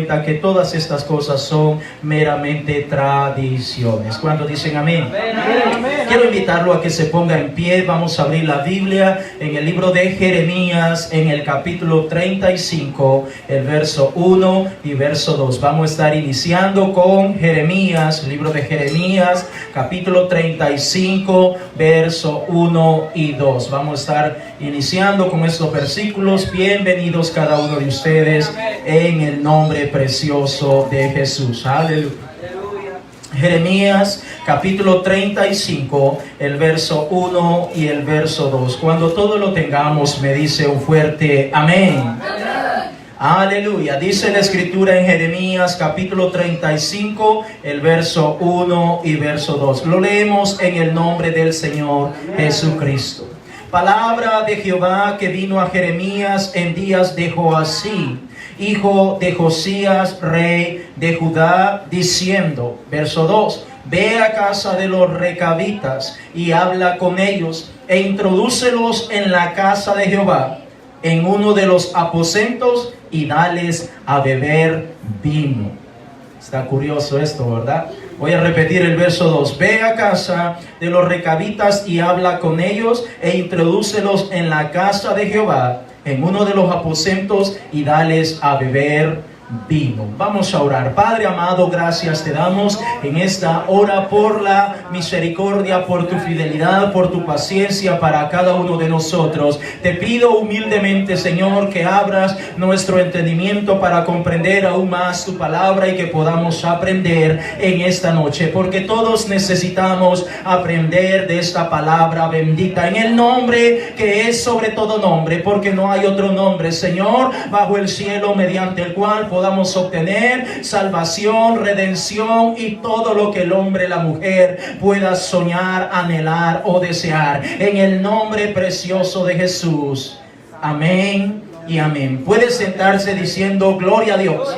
cuenta que todas estas cosas son meramente tradiciones. ¿Cuántos dicen amén? Amén. Quiero invitarlo a que se ponga en pie. Vamos a abrir la Biblia en el libro de Jeremías, en el capítulo 35, el verso 1 y verso 2. Vamos a estar iniciando con Jeremías, libro de Jeremías, capítulo 35, verso 1 y 2. Vamos a estar iniciando con estos versículos. Bienvenidos cada uno de ustedes en el nombre precioso de Jesús. Aleluya. Jeremías capítulo 35, el verso 1 y el verso 2. Cuando todo lo tengamos, me dice un fuerte amén. Aleluya. Dice la escritura en Jeremías capítulo 35, el verso 1 y verso 2. Lo leemos en el nombre del Señor Jesucristo. Palabra de Jehová que vino a Jeremías en días de Joasí, hijo de Josías, rey de Judá, diciendo, verso 2, ve a casa de los recabitas y habla con ellos e introdúcelos en la casa de Jehová, en uno de los aposentos, y dales a beber vino. Está curioso esto, ¿verdad? Voy a repetir el verso 2. Ve a casa de los recabitas y habla con ellos e introdúcelos en la casa de Jehová, en uno de los aposentos, y dales a beber vino. Vamos a orar. Padre amado, gracias te damos en esta hora por la misericordia, por tu fidelidad, por tu paciencia para cada uno de nosotros. Te pido humildemente, Señor, que abras nuestro entendimiento para comprender aún más tu palabra y que podamos aprender en esta noche, porque todos necesitamos aprender de esta palabra bendita en el nombre que es sobre todo nombre, porque no hay otro nombre, Señor, bajo el cielo mediante el cual podamos obtener salvación, redención y todo lo que el hombre, la mujer pueda soñar, anhelar o desear. En el nombre precioso de Jesús. Amén y amén. Puede sentarse diciendo gloria a Dios.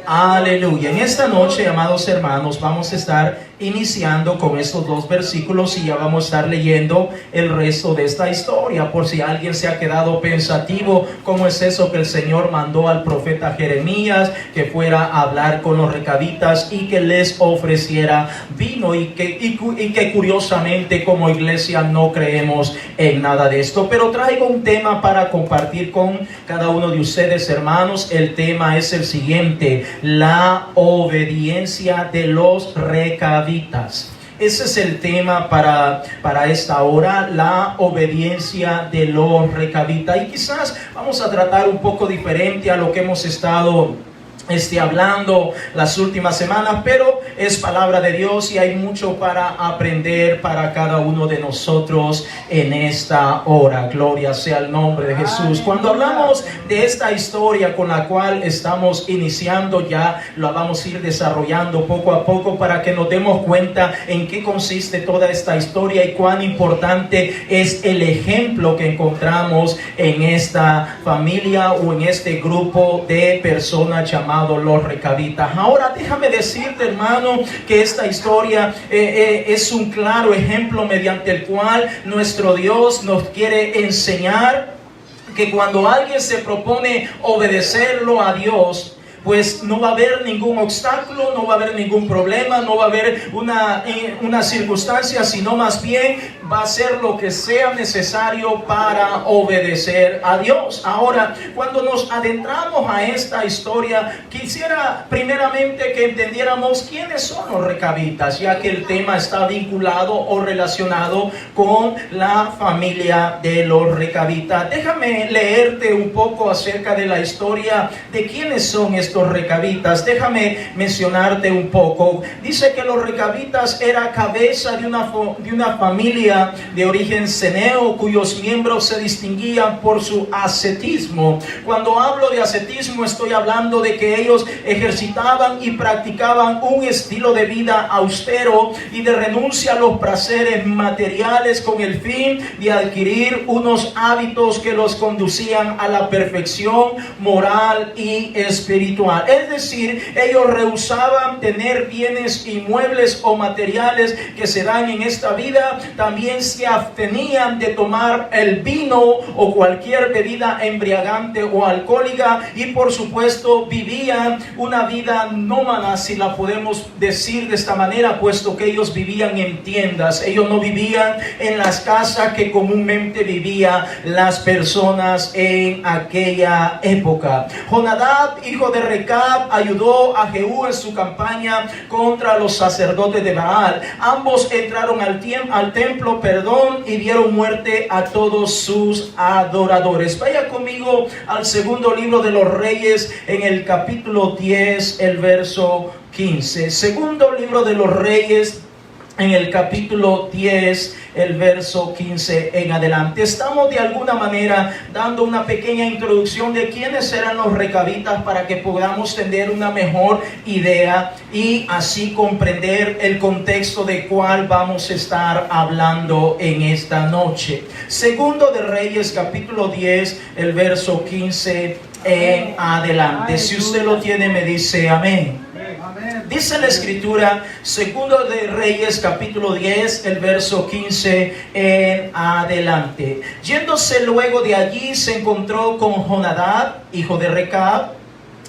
Aleluya. En esta noche, amados hermanos, vamos a estar iniciando con estos dos versículos y ya vamos a estar leyendo el resto de esta historia. Por si alguien se ha quedado pensativo, ¿cómo es eso que el Señor mandó al profeta Jeremías que fuera a hablar con los recabitas y que les ofreciera vino? Y que curiosamente como iglesia no creemos en nada de esto. Pero traigo un tema para compartir con cada uno de ustedes, hermanos. El tema es el siguiente: la obediencia de los recabitas. Ese es el tema para esta hora, la obediencia de los recabitas. Y quizás vamos a tratar un poco diferente a lo que hemos estado hablando las últimas semanas, pero es palabra de Dios y hay mucho para aprender para cada uno de nosotros en esta hora. Gloria sea el nombre de Jesús. Cuando hablamos de esta historia con la cual estamos iniciando, ya la vamos a ir desarrollando poco a poco para que nos demos cuenta en qué consiste toda esta historia y cuán importante es el ejemplo que encontramos en esta familia o en este grupo de personas llamadas los recabitas. Ahora déjame decirte, hermano, que esta historia es un claro ejemplo mediante el cual nuestro Dios nos quiere enseñar que cuando alguien se propone obedecerlo a Dios, pues no va a haber ningún obstáculo, no va a haber ningún problema, no va a haber una circunstancia, sino más bien va a ser lo que sea necesario para obedecer a Dios. Ahora, cuando nos adentramos a esta historia, quisiera primeramente que entendiéramos quiénes son los recabitas, ya que el tema está vinculado o relacionado con la familia de los recabitas. Déjame leerte un poco acerca de la historia de quiénes son estos recabitas. Déjame mencionarte un poco. Dice que los recabitas era cabeza de una familia de origen ceneo, cuyos miembros se distinguían por su ascetismo. Cuando hablo de ascetismo, estoy hablando de que ellos ejercitaban y practicaban un estilo de vida austero y de renuncia a los placeres materiales con el fin de adquirir unos hábitos que los conducían a la perfección moral y espiritual. espiritual. Es decir, ellos rehusaban tener bienes inmuebles o materiales que se dan en esta vida. También se abstenían de tomar el vino o cualquier bebida embriagante o alcohólica, y por supuesto vivían una vida nómada, si la podemos decir de esta manera, puesto que ellos vivían en tiendas. Ellos no vivían en las casas que comúnmente vivían las personas en aquella época. Jonadab, hijo de Recab, ayudó a Jehú en su campaña contra los sacerdotes de Baal. Ambos entraron al templo, y dieron muerte a todos sus adoradores. Vaya conmigo al segundo libro de los Reyes, en el capítulo 10, el verso 15. Segundo libro de los Reyes, en el capítulo 10, el verso 15 en adelante. Estamos de alguna manera dando una pequeña introducción de quiénes eran los recabitas, para que podamos tener una mejor idea y así comprender el contexto de cuál vamos a estar hablando en esta noche. Segundo de Reyes, capítulo 10, el verso 15 en adelante. Si usted lo tiene, me dice amén. Dice la escritura, segundo de Reyes, capítulo 10, el verso 15 en adelante. Yéndose luego de allí, se encontró con Jonadab, hijo de Recab,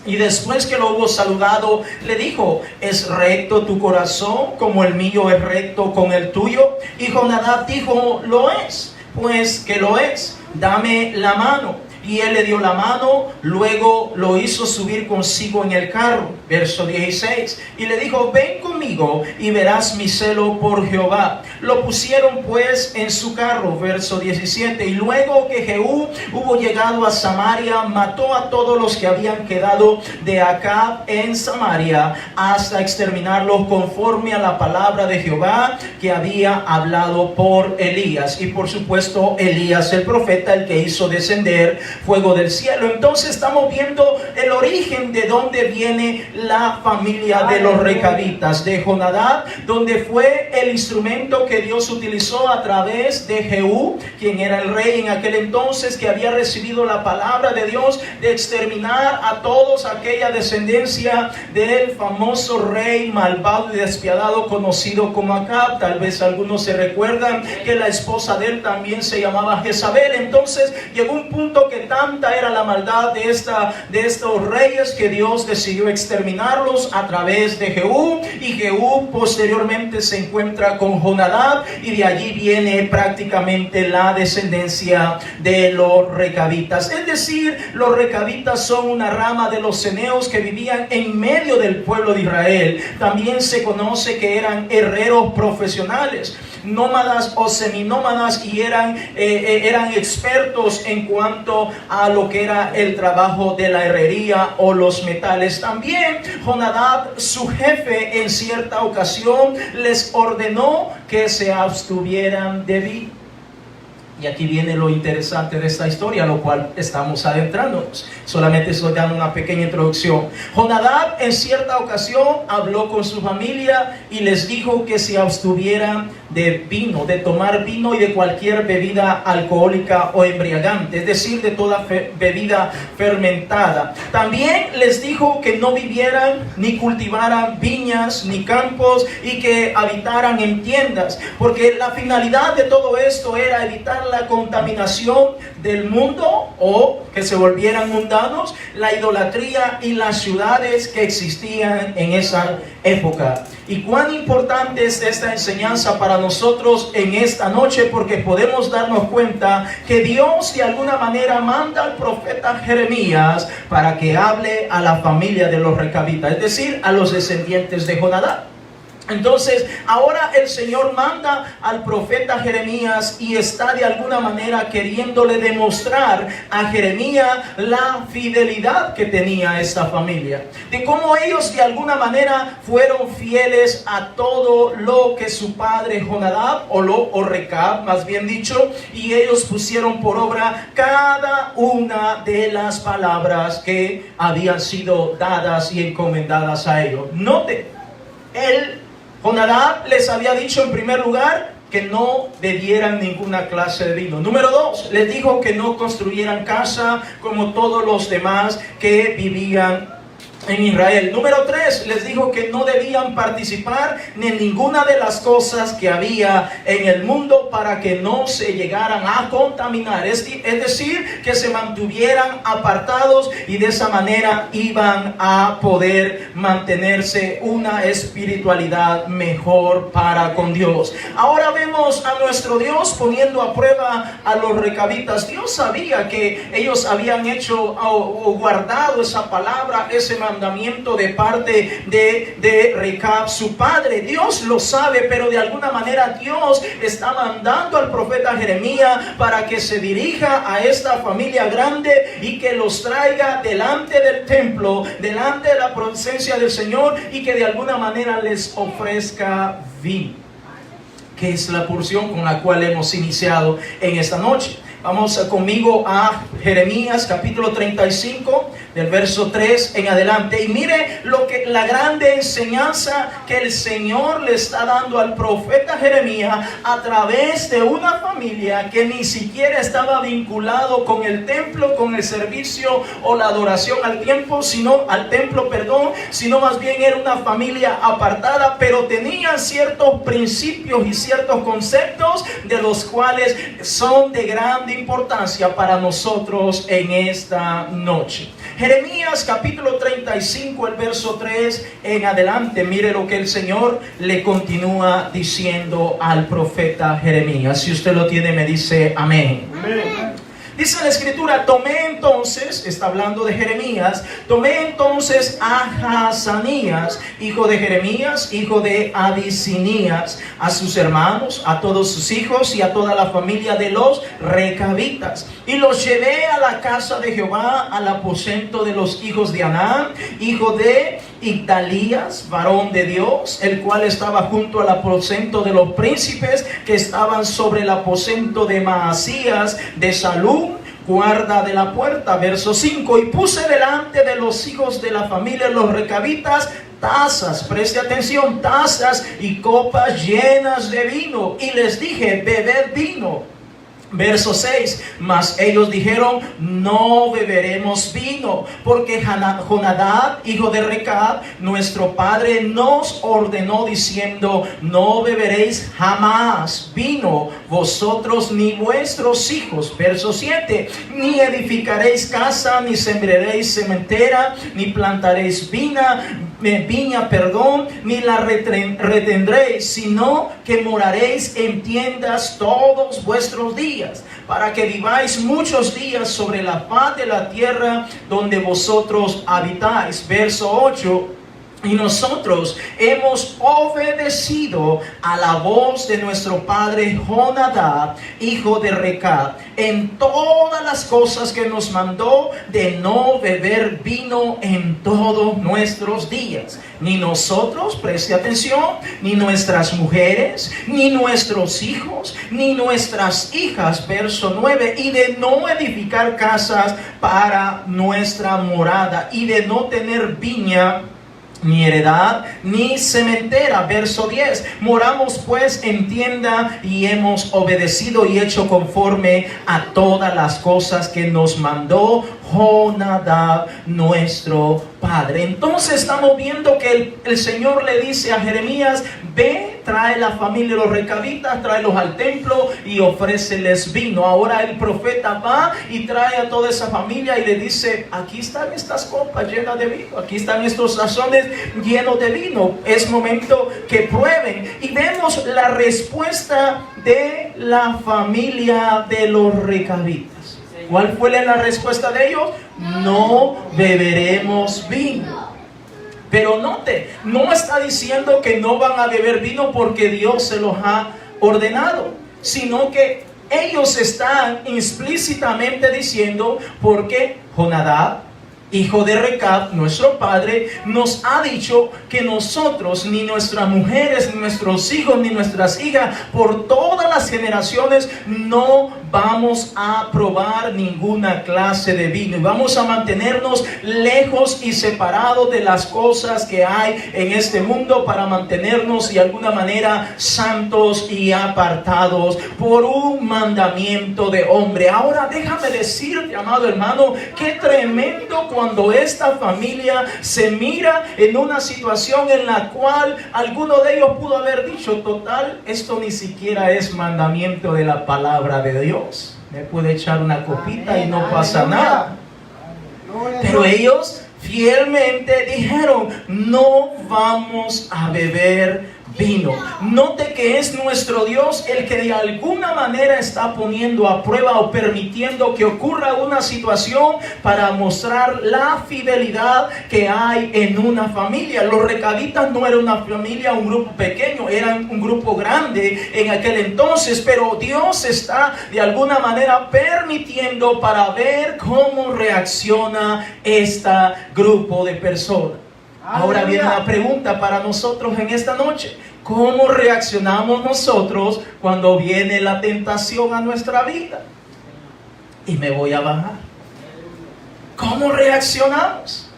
y después que lo hubo saludado, le dijo: ¿es recto tu corazón como el mío es recto con el tuyo? Y Jonadab dijo: lo es. Pues que lo es, dame la mano. Y él le dio la mano, luego lo hizo subir consigo en el carro. Verso 16. Y le dijo: ven conmigo y verás mi celo por Jehová. Lo pusieron pues en su carro. Verso 17. Y luego que Jehú hubo llegado a Samaria, mató a todos los que habían quedado de Acab en Samaria, hasta exterminarlos, conforme a la palabra de Jehová que había hablado por Elías. Y por supuesto, Elías el profeta, el que hizo descender fuego del cielo. Entonces estamos viendo el origen de dónde viene la familia de los recabitas, de Jonadab, donde fue el instrumento que Dios utilizó a través de Jehú, quien era el rey en aquel entonces, que había recibido la palabra de Dios de exterminar a todos aquella descendencia del famoso rey malvado y despiadado conocido como Acab. Tal vez algunos se recuerdan que la esposa de él también se llamaba Jezabel. Entonces llegó un punto que tanta era la maldad de estos reyes, que Dios decidió exterminarlos a través de Jehú. Y Jehú posteriormente se encuentra con Jonadab, y de allí viene prácticamente la descendencia de los recabitas. Es decir, los recabitas son una rama de los ceneos que vivían en medio del pueblo de Israel. También se conoce que eran herreros profesionales, nómadas o seminómadas, y eran expertos en cuanto a lo que era el trabajo de la herrería o los metales. También Jonadab, su jefe, en cierta ocasión les ordenó que se abstuvieran de vino. Y aquí viene lo interesante de esta historia, a lo cual estamos adentrándonos. Solamente estoy dando una pequeña introducción. Jonadab en cierta ocasión habló con su familia y les dijo que se abstuvieran de vino, de tomar vino y de cualquier bebida alcohólica o embriagante, es decir, de toda bebida fermentada. También les dijo que no vivieran ni cultivaran viñas ni campos, y que habitaran en tiendas, porque la finalidad de todo esto era evitar la contaminación del mundo, o que se volvieran mundanos, la idolatría y las ciudades que existían en esa época. Y cuán importante es esta enseñanza para nosotros en esta noche, porque podemos darnos cuenta que Dios de alguna manera manda al profeta Jeremías para que hable a la familia de los recabitas, es decir, a los descendientes de Jonadab. Entonces ahora el Señor manda al profeta Jeremías, y está de alguna manera queriéndole demostrar a Jeremías la fidelidad que tenía esta familia, de cómo ellos de alguna manera fueron fieles a todo lo que su padre Jonadab, o Recab más bien dicho, y ellos pusieron por obra cada una de las palabras que habían sido dadas y encomendadas a ellos. Note, Jonadab les había dicho en primer lugar que no bebieran ninguna clase de vino. Número 2, les dijo que no construyeran casa como todos los demás que vivían en Israel. Número 3, les dijo que no debían participar en ninguna de las cosas que había en el mundo para que no se llegaran a contaminar. Es decir, que se mantuvieran apartados y de esa manera iban a poder mantenerse una espiritualidad mejor para con Dios. Ahora vemos a nuestro Dios poniendo a prueba a los recabitas. Dios sabía que ellos habían hecho o guardado esa palabra, ese mandamiento de parte de Recab, su padre. Dios lo sabe, pero de alguna manera Dios está mandando al profeta Jeremías para que se dirija a esta familia grande y que los traiga delante del templo, delante de la presencia del Señor, y que de alguna manera les ofrezca vino, que es la porción con la cual hemos iniciado en esta noche. Vamos conmigo a Jeremías capítulo 35, del verso 3 en adelante. Y mire la grande enseñanza que el Señor le está dando al profeta Jeremías a través de una familia que ni siquiera estaba vinculado con el templo, con el servicio o la adoración al templo, sino más bien era una familia apartada, pero tenían ciertos principios y ciertos conceptos de los cuales son de grande importancia para nosotros en esta noche. Jeremías capítulo 35, el verso 3 en adelante. Mire lo que el Señor le continúa diciendo al profeta Jeremías. Si usted lo tiene, me dice amén. Amén. Dice la escritura: tomé entonces, está hablando de Jeremías, tomé entonces a Hazanías, hijo de Jeremías, hijo de Abisinías, a sus hermanos, a todos sus hijos y a toda la familia de los recabitas, y los llevé a la casa de Jehová, al aposento de los hijos de Anán, hijo de Igdalías, varón de Dios, el cual estaba junto al aposento de los príncipes que estaban sobre el aposento de Maasías de Salum, guarda de la puerta. Verso 5: y puse delante de los hijos de la familia los recabitas tazas, preste atención, tazas y copas llenas de vino, y les dije: bebed vino. Verso 6: mas ellos dijeron: no beberemos vino, porque Jonadab, hijo de Recab, nuestro padre, nos ordenó diciendo: no beberéis jamás vino, vosotros ni vuestros hijos. Verso 7: ni edificaréis casa, ni sembraréis sementera, ni plantaréis viña, ni la retendréis, sino que moraréis en tiendas todos vuestros días, para que viváis muchos días sobre la faz de la tierra donde vosotros habitáis. Verso 8: y nosotros hemos obedecido a la voz de nuestro padre Jonadab, hijo de Recab, en todas las cosas que nos mandó de no beber vino en todos nuestros días. Ni nosotros, preste atención, ni nuestras mujeres, ni nuestros hijos, ni nuestras hijas. Verso 9: y de no edificar casas para nuestra morada, y de no tener viña, ni heredad, ni cementera. Verso 10: moramos pues en tienda, y hemos obedecido y hecho conforme a todas las cosas que nos mandó Jonadab, nuestro padre. Entonces estamos viendo que el Señor le dice a Jeremías: ve, trae la familia de los recabitas, tráelos al templo y ofréceles vino. Ahora el profeta va y trae a toda esa familia y le dice: aquí están estas copas llenas de vino, aquí están estos tazones llenos de vino, es momento que prueben. Y vemos la respuesta de la familia de los recabitas. ¿Cuál fue la respuesta de ellos? No beberemos vino. Pero note, no está diciendo que no van a beber vino porque Dios se los ha ordenado, sino que ellos están implícitamente diciendo: porque Jonadab, hijo de Recab, nuestro padre, nos ha dicho que nosotros, ni nuestras mujeres, ni nuestros hijos, ni nuestras hijas, por todas las generaciones, no vamos a probar ninguna clase de vino y vamos a mantenernos lejos y separados de las cosas que hay en este mundo para mantenernos de alguna manera santos y apartados por un mandamiento de hombre. Ahora déjame decirte, amado hermano, qué tremendo cuando esta familia se mira en una situación en la cual alguno de ellos pudo haber dicho: total, esto ni siquiera es mandamiento de la palabra de Dios, me puede echar una copita y no pasa nada. Pero ellos fielmente dijeron: no vamos a beber vino. Note que es nuestro Dios el que de alguna manera está poniendo a prueba o permitiendo que ocurra una situación para mostrar la fidelidad que hay en una familia. Los recabitas no eran una familia, un grupo pequeño, eran un grupo grande en aquel entonces, pero Dios está de alguna manera permitiendo para ver cómo reacciona este grupo de personas. Ahora viene la pregunta para nosotros en esta noche: ¿cómo reaccionamos nosotros cuando viene la tentación a nuestra vida? Y me voy a bajar. ¿Cómo reaccionamos?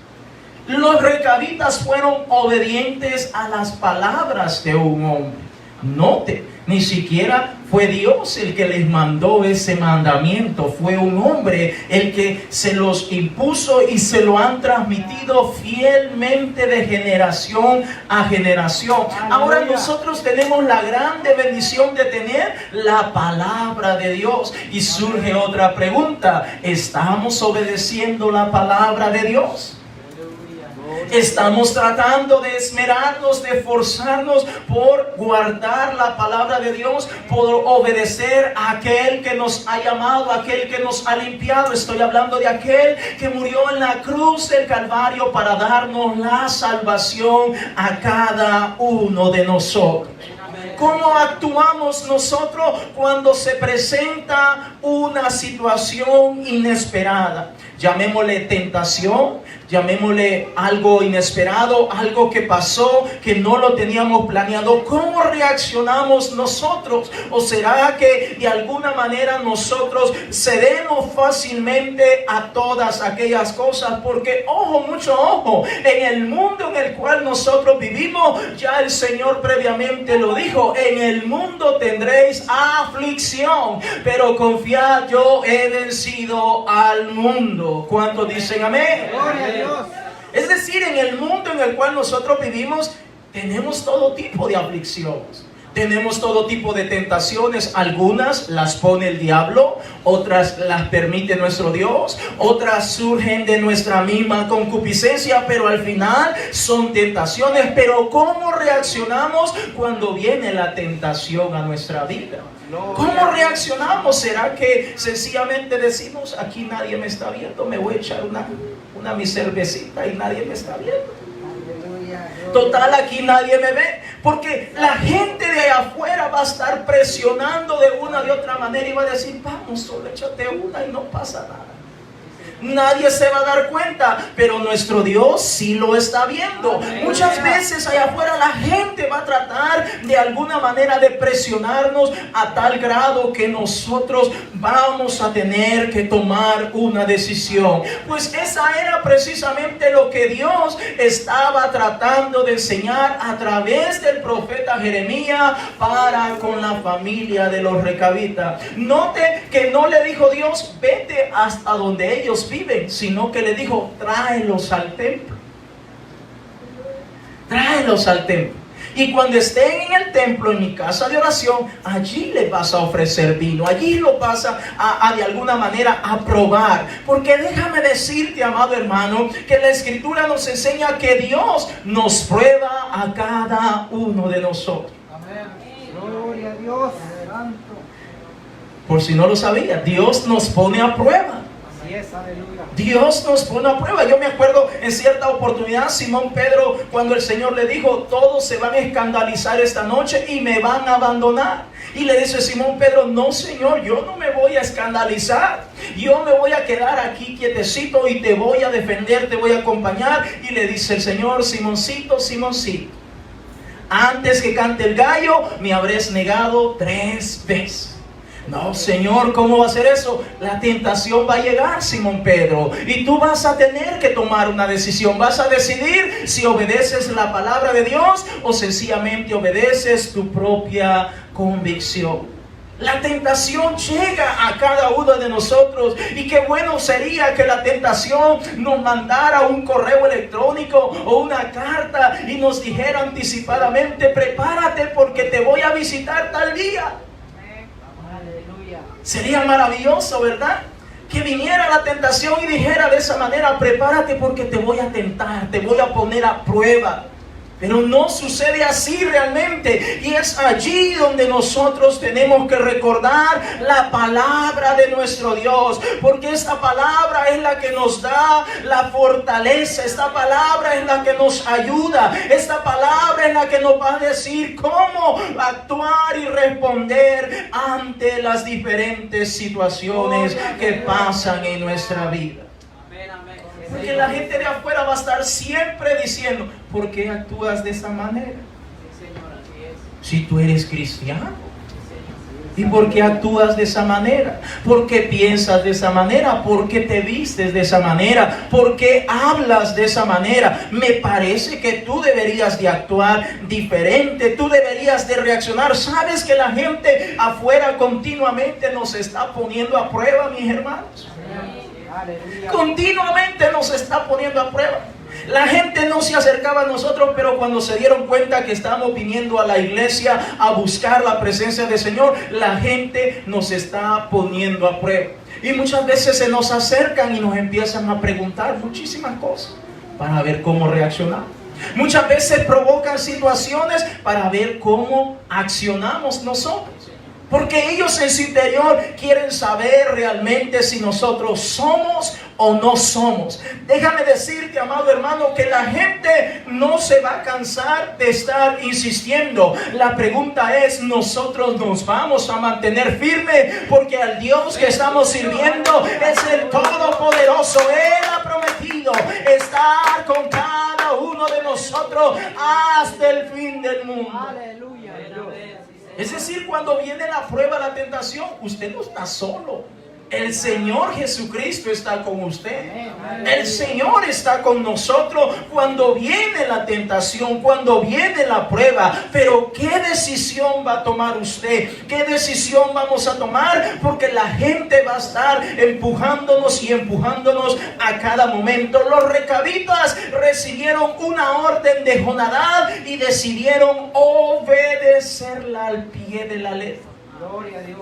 Los recabitas fueron obedientes a las palabras de un hombre. Note, ni siquiera fue Dios el que les mandó ese mandamiento, fue un hombre el que se los impuso y se lo han transmitido fielmente de generación a generación. Ahora nosotros tenemos la grande bendición de tener la palabra de Dios. Y surge otra pregunta: ¿estamos obedeciendo la palabra de Dios? Estamos tratando de esmerarnos, de esforzarnos por guardar la palabra de Dios, por obedecer a aquel que nos ha llamado, a aquel que nos ha limpiado. Estoy hablando de aquel que murió en la cruz del Calvario para darnos la salvación a cada uno de nosotros. ¿Cómo actuamos nosotros cuando se presenta una situación inesperada? Llamémosle tentación, llamémosle algo inesperado, algo que pasó, que no lo teníamos planeado. ¿Cómo reaccionamos nosotros? ¿O será que de alguna manera nosotros cedemos fácilmente a todas aquellas cosas? Porque, ojo, mucho ojo, en el mundo en el cual nosotros vivimos, ya el Señor previamente lo dijo: en el mundo tendréis aflicción, pero confiad, yo he vencido al mundo. ¿Cuántos dicen amén? Gloria a Dios. Es decir, en el mundo en el cual nosotros vivimos, tenemos todo tipo de aflicciones. Tenemos todo tipo de tentaciones. Algunas las pone el diablo, otras las permite nuestro Dios, otras surgen de nuestra misma concupiscencia, pero al final son tentaciones. Pero ¿cómo reaccionamos cuando viene la tentación a nuestra vida? ¿Cómo reaccionamos? ¿Será que sencillamente decimos: aquí nadie me está viendo, me voy a echar una mi cervecita y nadie me está viendo? Total, aquí nadie me ve. Porque la gente de allá afuera va a estar presionando de una de otra manera y va a decir: vamos, solo échate una y no pasa nada. Nadie se va a dar cuenta, pero nuestro Dios sí lo está viendo. Muchas veces allá afuera la gente va a tratar de alguna manera de presionarnos a tal grado que nosotros vamos a tener que tomar una decisión. Pues esa era precisamente lo que Dios estaba tratando de enseñar a través del profeta Jeremías para con la familia de los recabitas. Note que no le dijo Dios: vete hasta donde ellos viven, sino que le dijo: tráelos al templo. Tráelos al templo. Y cuando estén en el templo, en mi casa de oración, allí les vas a ofrecer vino. Allí lo vas a de alguna manera a probar. Porque déjame decirte, amado hermano, que la Escritura nos enseña que Dios nos prueba a cada uno de nosotros. Amén. Gloria a Dios. Santo. Por si no lo sabía, Dios nos pone a prueba. Yes, aleluya. Dios nos pone a prueba. Yo me acuerdo en cierta oportunidad, Simón Pedro, cuando el Señor le dijo: todos se van a escandalizar esta noche y me van a abandonar. Y le dice Simón Pedro: no, Señor, yo no me voy a escandalizar. Yo me voy a quedar aquí quietecito y te voy a defender, te voy a acompañar. Y le dice el Señor: Simoncito, Simoncito, antes que cante el gallo me habrás negado 3 veces. No, Señor, ¿cómo va a ser eso? La tentación va a llegar, Simón Pedro, y tú vas a tener que tomar una decisión. Vas a decidir si obedeces la palabra de Dios o sencillamente obedeces tu propia convicción. La tentación llega a cada uno de nosotros, y qué bueno sería que la tentación nos mandara un correo electrónico o una carta y nos dijera anticipadamente: prepárate porque te voy a visitar tal día. Aleluya. Sería maravilloso, ¿verdad? Que viniera la tentación y dijera de esa manera: prepárate porque te voy a tentar, te voy a poner a prueba. Pero no sucede así realmente, y es allí donde nosotros tenemos que recordar la palabra de nuestro Dios, porque esta palabra es la que nos da la fortaleza, esta palabra es la que nos ayuda, esta palabra es la que nos va a decir cómo actuar y responder ante las diferentes situaciones que pasan en nuestra vida. Porque la gente de afuera va a estar siempre diciendo: ¿por qué actúas de esa manera? Si tú eres cristiano. ¿Y por qué actúas de esa manera? ¿Por qué piensas de esa manera? ¿Por qué te vistes de esa manera? ¿Por qué hablas de esa manera? Me parece que tú deberías de actuar diferente. Tú deberías de reaccionar. ¿Sabes que la gente afuera continuamente nos está poniendo a prueba, mis hermanos? Aleluya. Continuamente nos está poniendo a prueba. La gente no se acercaba a nosotros, pero cuando se dieron cuenta que estamos viniendo a la iglesia a buscar la presencia del Señor, la gente nos está poniendo a prueba. Y muchas veces se nos acercan y nos empiezan a preguntar muchísimas cosas para ver cómo reaccionar. Muchas veces provocan situaciones para ver cómo accionamos nosotros. Porque ellos en su interior quieren saber realmente si nosotros somos o no somos. Déjame decirte, amado hermano, que la gente no se va a cansar de estar insistiendo. La pregunta es: ¿nosotros nos vamos a mantener firmes? Porque al Dios que estamos sirviendo es el Todopoderoso. Él ha prometido estar con cada uno de nosotros hasta el fin del mundo. Aleluya. Es decir, cuando viene la prueba, la tentación, usted no está solo. El Señor Jesucristo está con usted. El Señor está con nosotros cuando viene la tentación, cuando viene la prueba. Pero ¿qué decisión va a tomar usted? ¿Qué decisión vamos a tomar? Porque la gente va a estar empujándonos y empujándonos a cada momento. Los recabitas recibieron una orden de Jonadab y decidieron obedecerla al pie de la letra. Gloria a Dios.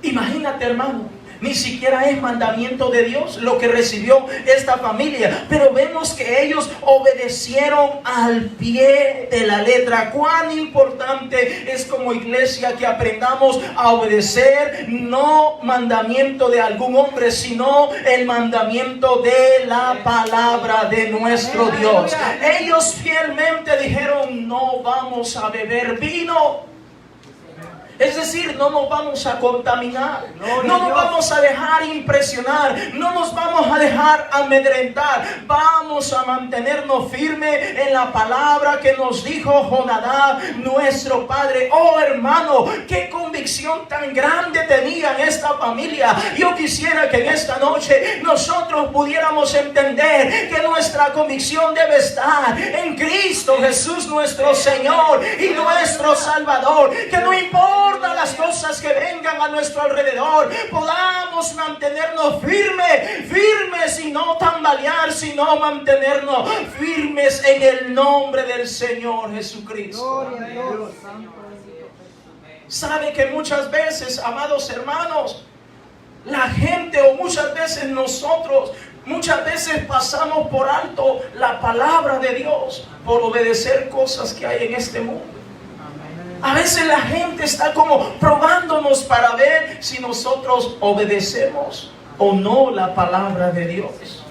Imagínate, hermano, ni siquiera es mandamiento de Dios lo que recibió esta familia, pero vemos que ellos obedecieron al pie de la letra. Cuán importante es como iglesia que aprendamos a obedecer no mandamiento de algún hombre, sino el mandamiento de la palabra de nuestro Dios. Ellos fielmente dijeron: no vamos a beber vino. Es decir, no nos vamos a contaminar, no nos vamos a dejar impresionar, no nos vamos a dejar amedrentar. Vamos a mantenernos firmes en la palabra que nos dijo Jonadab, nuestro padre. Oh, hermano, qué convicción tan grande tenían esta familia. Yo quisiera que en esta noche nosotros pudiéramos entender que nuestra convicción debe estar en Cristo Jesús, nuestro Señor y nuestro Salvador. Que no importa las cosas que vengan a nuestro alrededor, podamos mantenernos firmes y no tambalear, sino mantenernos firmes en el nombre del Señor Jesucristo. Gloria a Dios. Sabe que muchas veces, amados hermanos, la gente, o muchas veces nosotros, muchas veces pasamos por alto la palabra de Dios por obedecer cosas que hay en este mundo. A veces la gente está como probándonos para ver si nosotros obedecemos o no la palabra de Dios.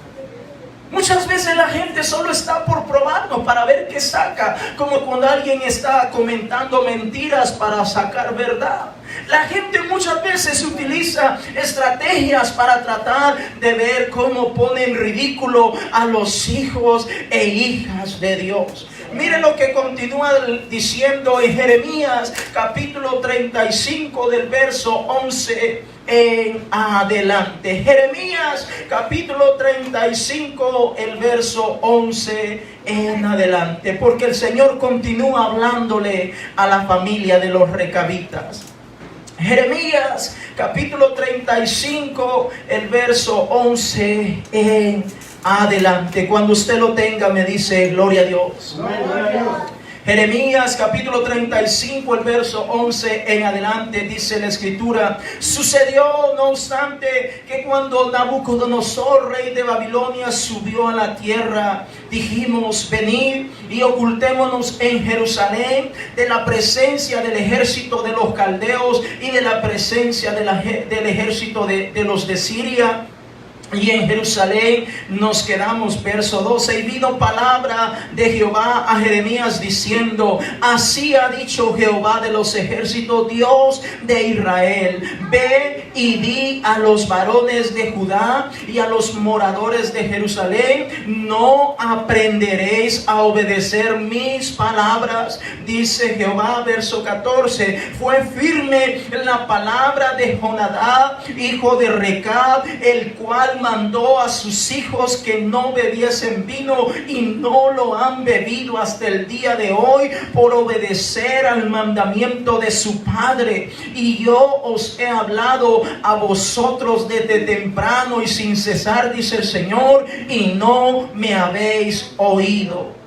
Muchas veces la gente solo está por probarnos para ver qué saca, como cuando alguien está comentando mentiras para sacar verdad. La gente muchas veces utiliza estrategias para tratar de ver cómo pone en ridículo a los hijos e hijas de Dios. Miren lo que continúa diciendo en Jeremías capítulo 35 del verso 11 en adelante. Jeremías capítulo 35, el verso 11 en adelante. Porque el Señor continúa hablándole a la familia de los recabitas. Jeremías capítulo 35, el verso 11 en adelante. Cuando usted lo tenga me dice gloria a Dios. Gloria a Dios. Jeremías capítulo 35, el verso 11 en adelante, dice la escritura: sucedió no obstante que cuando Nabucodonosor, rey de Babilonia, subió a la tierra, dijimos: venid y ocultémonos en Jerusalén de la presencia del ejército de los caldeos y de la presencia del ejército de los de Siria. Y en Jerusalén nos quedamos. Verso 12. Y vino palabra de Jehová a Jeremías diciendo: así ha dicho Jehová de los ejércitos, Dios de Israel: ve y di a los varones de Judá y a los moradores de Jerusalén: no aprenderéis a obedecer mis palabras, dice Jehová. Verso 14. Fue firme la palabra de Jonadab, hijo de Recab, el cual mandó a sus hijos que no bebiesen vino, y no lo han bebido hasta el día de hoy, por obedecer al mandamiento de su padre. Y yo os he hablado a vosotros desde temprano y sin cesar, dice el Señor, y no me habéis oído.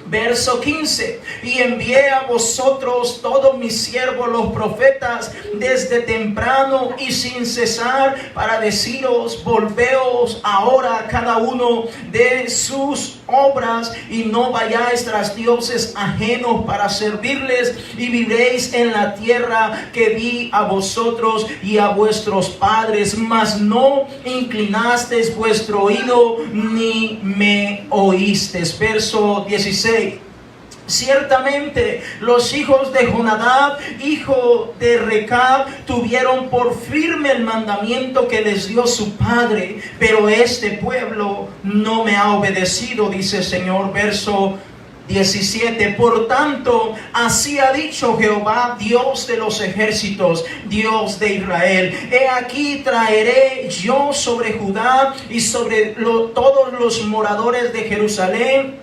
Verso 15. Y envié a vosotros todos mis siervos los profetas desde temprano y sin cesar, para deciros: volveos ahora cada uno de sus obras y no vayáis tras dioses ajenos para servirles, y viviréis en la tierra que di a vosotros y a vuestros padres. Mas no inclinasteis vuestro oído ni me oísteis. Verso 16. Ciertamente los hijos de Jonadab, hijo de Recab, tuvieron por firme el mandamiento que les dio su padre, pero este pueblo no me ha obedecido, dice el Señor. Verso 17. Por tanto, así ha dicho Jehová, Dios de los ejércitos, Dios de Israel: he aquí traeré yo sobre Judá y sobre todos los moradores de Jerusalén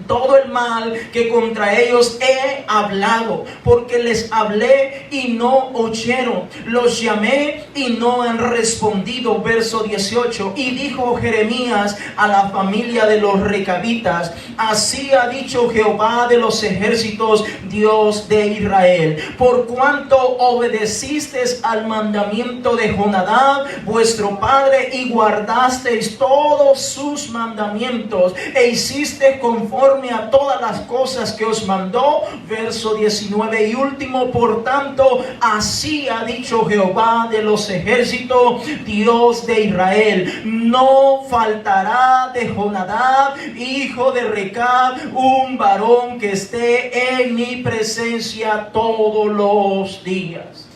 todo el mal que contra ellos he hablado, porque les hablé y no oyeron, los llamé y no han respondido. Verso 18. Y dijo Jeremías a la familia de los recabitas: así ha dicho Jehová de los ejércitos, Dios de Israel: por cuanto obedecisteis al mandamiento de Jonadab vuestro padre, y guardasteis todos sus mandamientos, e hicisteis conforme a todas las cosas que os mandó. Verso 19 y último. Por tanto, así ha dicho Jehová de los ejércitos, Dios de Israel: no faltará de Jonadab, hijo de Recab, un varón que esté en mi presencia todos los días.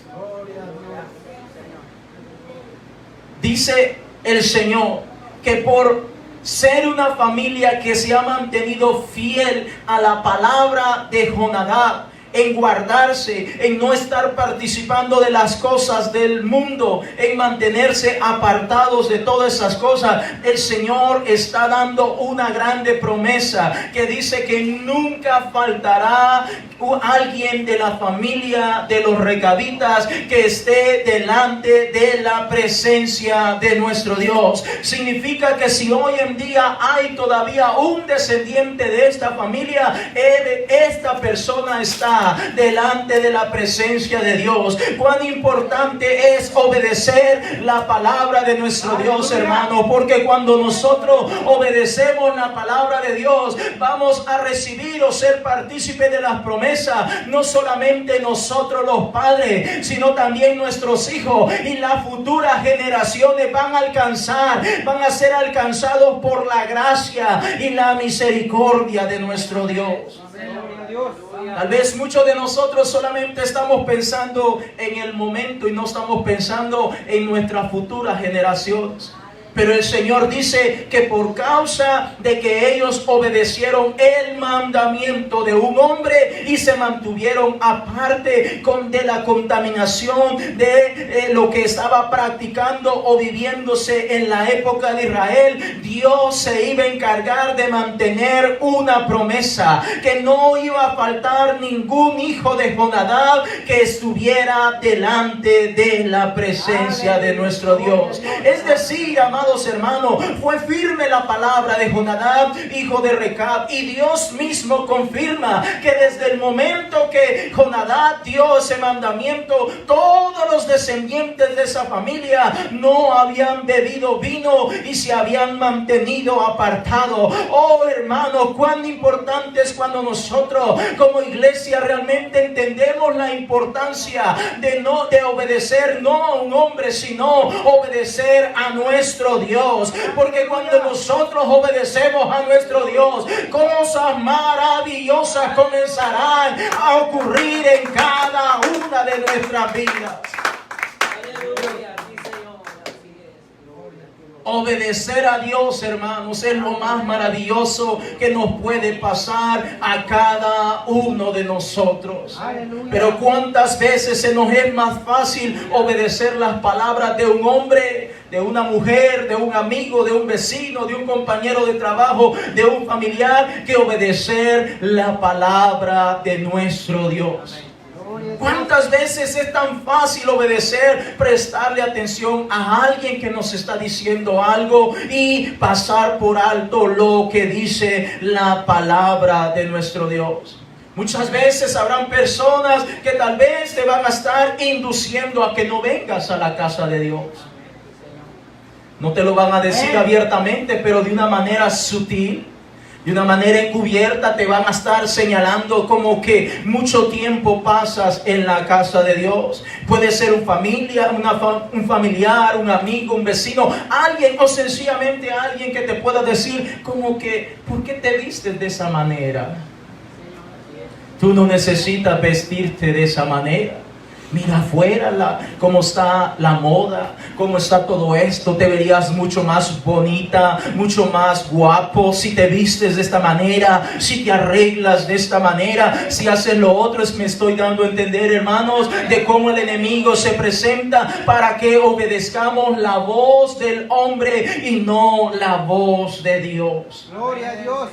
Dice el Señor que por ser una familia que se ha mantenido fiel a la palabra de Jonadab, en guardarse, en no estar participando de las cosas del mundo, en mantenerse apartados de todas esas cosas, el Señor está dando una grande promesa que dice que nunca faltará alguien de la familia de los recabitas que esté delante de la presencia de nuestro Dios. Significa que si hoy en día hay todavía un descendiente de esta familia, esta persona está delante de la presencia de Dios. Cuán importante es obedecer la palabra de nuestro Dios, hermano, porque cuando nosotros obedecemos la palabra de Dios, vamos a recibir o ser partícipe de las promesas, no solamente nosotros los padres, sino también nuestros hijos, y las futuras generaciones van a ser alcanzados por la gracia y la misericordia de nuestro Dios. Tal vez muchos de nosotros solamente estamos pensando en el momento y no estamos pensando en nuestras futuras generaciones. Pero el Señor dice que por causa de que ellos obedecieron el mandamiento de un hombre y se mantuvieron aparte de la contaminación de lo que estaba practicando o viviéndose en la época de Israel, Dios se iba a encargar de mantener una promesa, que no iba a faltar ningún hijo de Jonadab que estuviera delante de la presencia de nuestro Dios. Es decir, amados hermanos, fue firme la palabra de Jonadab, hijo de Recab, y Dios mismo confirma que desde el momento que Jonadab dio ese mandamiento, todos los descendientes de esa familia no habían bebido vino y se habían mantenido apartados. Oh hermano, cuán importante es cuando nosotros como iglesia realmente entendemos la importancia de obedecer no a un hombre, sino obedecer a nuestro Dios. Porque cuando nosotros obedecemos a nuestro Dios, cosas maravillosas comenzarán a ocurrir en cada una de nuestras vidas. Obedecer a Dios, hermanos, es lo más maravilloso que nos puede pasar a cada uno de nosotros. Aleluya. Pero cuántas veces se nos es más fácil obedecer las palabras de un hombre, de una mujer, de un amigo, de un vecino, de un compañero de trabajo, de un familiar, que obedecer la palabra de nuestro Dios. ¿Cuántas veces es tan fácil obedecer, prestarle atención a alguien que nos está diciendo algo y pasar por alto lo que dice la palabra de nuestro Dios? Muchas veces habrán personas que tal vez te van a estar induciendo a que no vengas a la casa de Dios. No te lo van a decir abiertamente, pero de una manera sutil, de una manera encubierta, te van a estar señalando como que mucho tiempo pasas en la casa de Dios. Puede ser un familiar, un amigo, un vecino, alguien o sencillamente alguien que te pueda decir como que, ¿por qué te vistes de esa manera? Tú no necesitas vestirte de esa manera. Mira afuera cómo está la moda, cómo está todo esto. Te verías mucho más bonita, mucho más guapo si te vistes de esta manera, si te arreglas de esta manera, si haces lo otro. Me estoy dando a entender, hermanos, de cómo el enemigo se presenta para que obedezcamos la voz del hombre y no la voz de Dios. Gloria a Dios.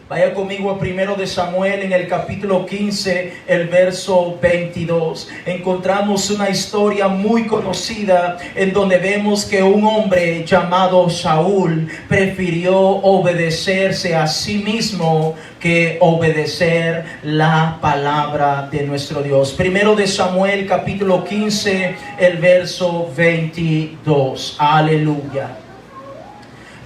Vaya conmigo a 1 de Samuel en el capítulo 15, el verso 22. Encontramos una historia muy conocida en donde vemos que un hombre llamado Saúl prefirió obedecerse a sí mismo que obedecer la palabra de nuestro Dios. 1 de Samuel capítulo 15, el verso 22. Aleluya.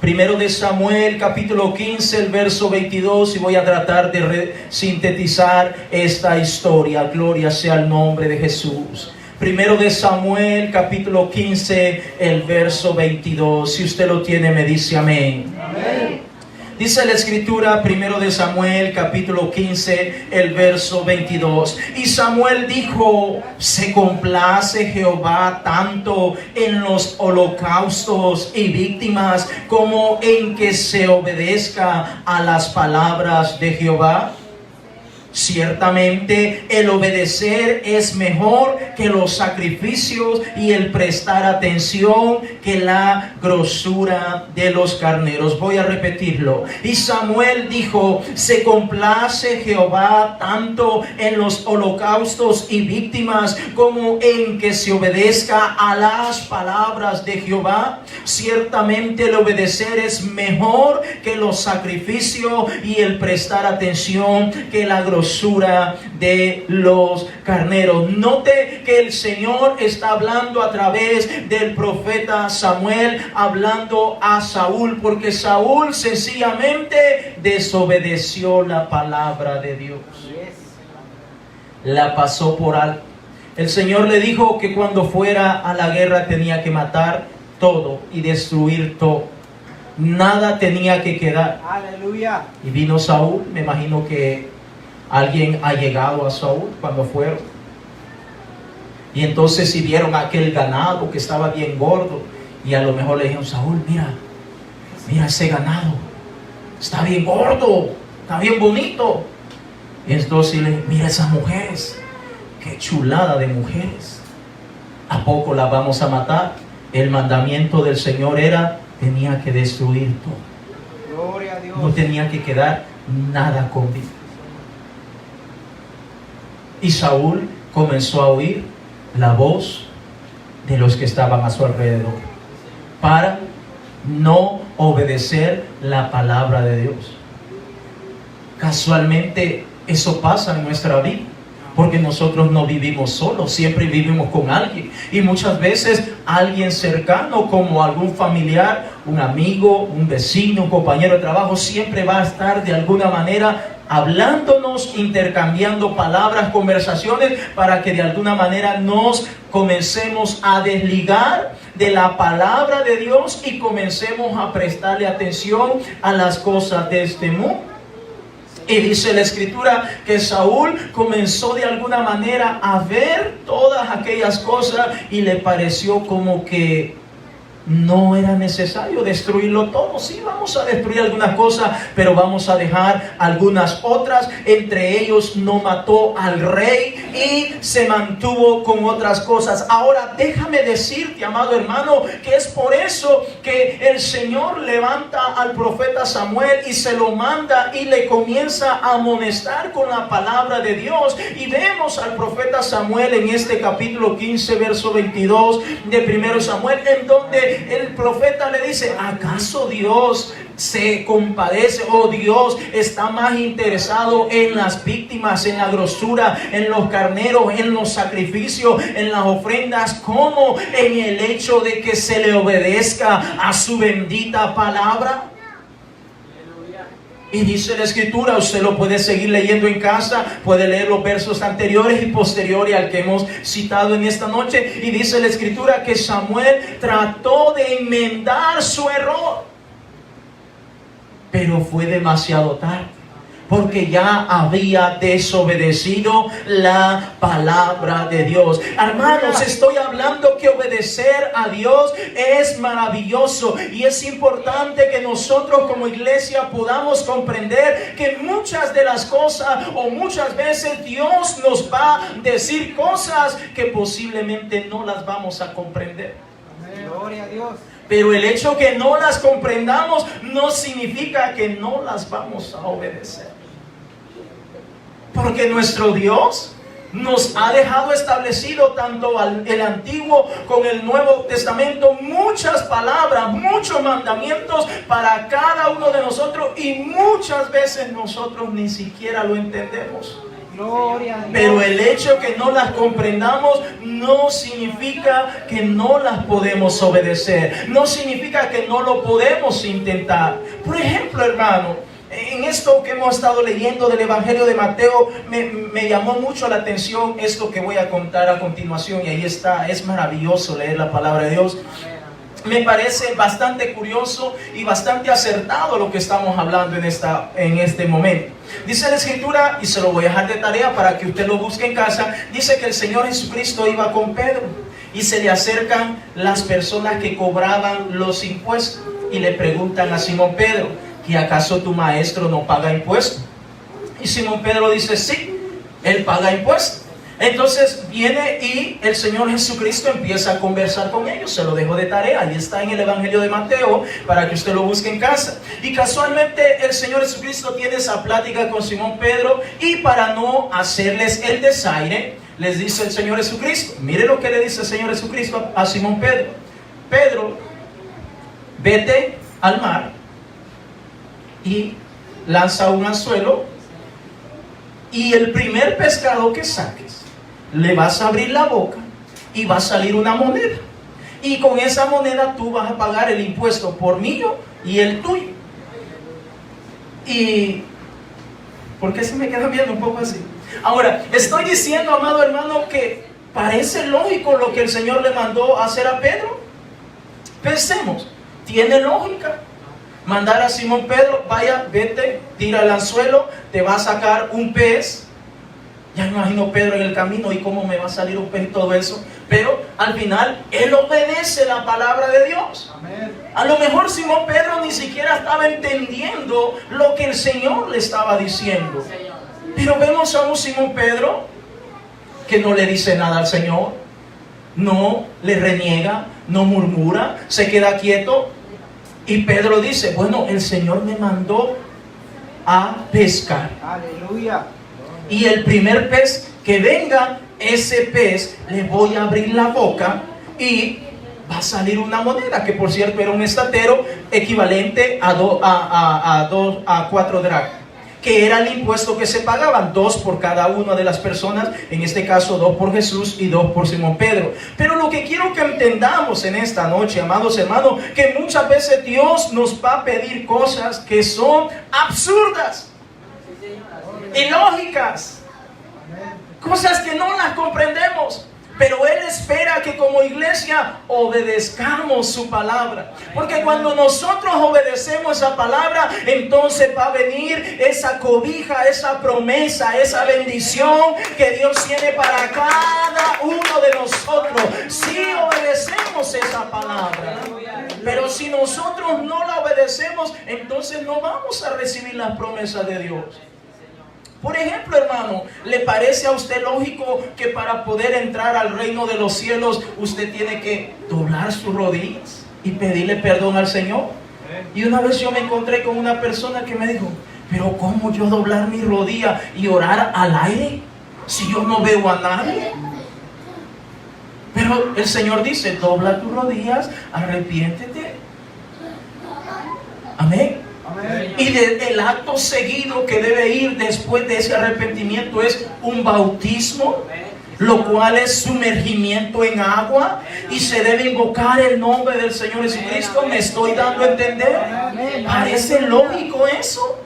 1 de Samuel capítulo 15, el verso 22, y voy a tratar de sintetizar esta historia. Gloria sea el nombre de Jesús. 1 de Samuel capítulo 15, el verso 22. Si usted lo tiene, me dice amén. Amén. Dice la escritura, 1 de Samuel capítulo 15, el verso 22. Y Samuel dijo: ¿se complace Jehová tanto en los holocaustos y víctimas como en que se obedezca a las palabras de Jehová? Ciertamente el obedecer es mejor que los sacrificios y el prestar atención que la grosura de los carneros. Voy a repetirlo. Y Samuel dijo: ¿se complace Jehová tanto en los holocaustos y víctimas como en que se obedezca a las palabras de Jehová? Ciertamente el obedecer es mejor que los sacrificios y el prestar atención que la grosura de los carneros. Note que el Señor está hablando a través del profeta Samuel, hablando a Saúl, porque Saúl sencillamente desobedeció la palabra de Dios. La pasó por alto. El Señor le dijo que cuando fuera a la guerra tenía que matar todo y destruir todo. Nada tenía que quedar. Aleluya. Y vino Saúl, me imagino que alguien ha llegado a Saúl cuando fueron. Y entonces si vieron aquel ganado que estaba bien gordo, y a lo mejor le dijeron: Saúl, mira, mira ese ganado, está bien gordo, está bien bonito. Y entonces mira esas mujeres, qué chulada de mujeres. ¿A poco las vamos a matar? El mandamiento del Señor era, tenía que destruir todo. Gloria a Dios. No tenía que quedar nada con vida. Y Saúl comenzó a oír la voz de los que estaban a su alrededor para no obedecer la palabra de Dios. Casualmente eso pasa en nuestra vida, porque nosotros no vivimos solos, siempre vivimos con alguien, y muchas veces alguien cercano, como algún familiar, un amigo, un vecino, un compañero de trabajo, siempre va a estar de alguna manera hablándonos, intercambiando palabras, conversaciones, para que de alguna manera nos comencemos a desligar de la palabra de Dios y comencemos a prestarle atención a las cosas de este mundo. Y dice la Escritura que Saúl comenzó de alguna manera a ver todas aquellas cosas y le pareció como que no era necesario destruirlo todo. Sí, vamos a destruir algunas cosas, pero vamos a dejar algunas otras. Entre ellos no mató al rey y se mantuvo con otras cosas. Ahora déjame decirte, amado hermano, que es por eso que el Señor levanta al profeta Samuel y se lo manda y le comienza a amonestar con la palabra de Dios. Y vemos al profeta Samuel en este capítulo 15, verso 22 de 1 Samuel, en donde el profeta le dice: ¿acaso Dios se compadece, o Dios está más interesado en las víctimas, en la grosura, en los carneros, en los sacrificios, en las ofrendas, como en el hecho de que se le obedezca a su bendita palabra? Y dice la Escritura, usted lo puede seguir leyendo en casa, puede leer los versos anteriores y posteriores al que hemos citado en esta noche. Y dice la Escritura que Samuel trató de enmendar su error, pero fue demasiado tarde, porque ya había desobedecido la palabra de Dios. Hermanos, estoy hablando que obedecer a Dios es maravilloso, y es importante que nosotros como iglesia podamos comprender que muchas de las cosas, o muchas veces, Dios nos va a decir cosas que posiblemente no las vamos a comprender. Gloria a Dios. Pero el hecho que no las comprendamos no significa que no las vamos a obedecer. Porque nuestro Dios nos ha dejado establecido, tanto el Antiguo con el Nuevo Testamento, muchas palabras, muchos mandamientos para cada uno de nosotros, y muchas veces nosotros ni siquiera lo entendemos. Gloria a Dios. Pero el hecho que no las comprendamos no significa que no las podemos obedecer, no significa que no lo podemos intentar. Por ejemplo, hermano, en esto que hemos estado leyendo del Evangelio de Mateo, me llamó mucho la atención esto que voy a contar a continuación, y ahí está. Es maravilloso leer la palabra de Dios. Me parece bastante curioso y bastante acertado lo que estamos hablando en este momento. Dice la Escritura, y se lo voy a dejar de tarea para que usted lo busque en casa, dice que el Señor Jesucristo iba con Pedro, y se le acercan las personas que cobraban los impuestos y le preguntan a Simón Pedro: ¿y acaso tu maestro no paga impuestos? Y Simón Pedro dice: sí, él paga impuestos. Entonces viene y el Señor Jesucristo empieza a conversar con ellos. Se lo dejo de tarea, ahí está en el Evangelio de Mateo, para que usted lo busque en casa. Y casualmente el Señor Jesucristo tiene esa plática con Simón Pedro, y para no hacerles el desaire, les dice el Señor Jesucristo, mire lo que le dice el Señor Jesucristo a Simón Pedro: Pedro, vete al mar y lanza un anzuelo, y el primer pescado que saques, le vas a abrir la boca y va a salir una moneda, y con esa moneda tú vas a pagar el impuesto por mío y el tuyo. ¿Y por qué se me queda viendo un poco así? Ahora, estoy diciendo, amado hermano, que parece lógico lo que el Señor le mandó a hacer a Pedro. Pensemos, ¿tiene lógica mandar a Simón Pedro: vaya, vete, tira el anzuelo, te va a sacar un pez, Ya me imagino Pedro en el camino y cómo me va a salir un pez y todo eso. Pero al final él obedece la palabra de Dios. Amén. A lo mejor Simón Pedro ni siquiera estaba entendiendo lo que el Señor le estaba diciendo. Pero vemos a un Simón Pedro que no le dice nada al Señor, no le reniega, no murmura, se queda quieto. Y Pedro dice, bueno, el Señor me mandó a pescar. Aleluya. Y el primer pez que venga, ese pez le voy a abrir la boca y va a salir una moneda, que por cierto era un estatero equivalente a 4 dracmas, que era el impuesto que se pagaban, 2 por cada una de las personas, en este caso 2 por Jesús y 2 por Simón Pedro. Pero lo que quiero que entendamos en esta noche, amados hermanos, que muchas veces Dios nos va a pedir cosas que son absurdas, ilógicas, cosas que no las comprendemos. Pero Él espera que como iglesia obedezcamos su palabra. Porque cuando nosotros obedecemos esa palabra, entonces va a venir esa cobija, esa promesa, esa bendición que Dios tiene para cada uno de nosotros. Si obedecemos esa palabra. Pero si nosotros no la obedecemos, entonces no vamos a recibir las promesas de Dios. Por ejemplo, hermano, ¿le parece a usted lógico que para poder entrar al reino de los cielos usted tiene que doblar sus rodillas y pedirle perdón al Señor? Y una vez yo me encontré con una persona que me dijo, pero ¿cómo yo doblar mi rodilla y orar al aire si yo no veo a nadie? Pero el Señor dice, dobla tus rodillas, arrepiéntete. Amén. Y el acto seguido que debe ir después de ese arrepentimiento es un bautismo, lo cual es sumergimiento en agua, y se debe invocar el nombre del Señor Jesucristo. ¿Me estoy dando a entender? ¿Parece lógico eso?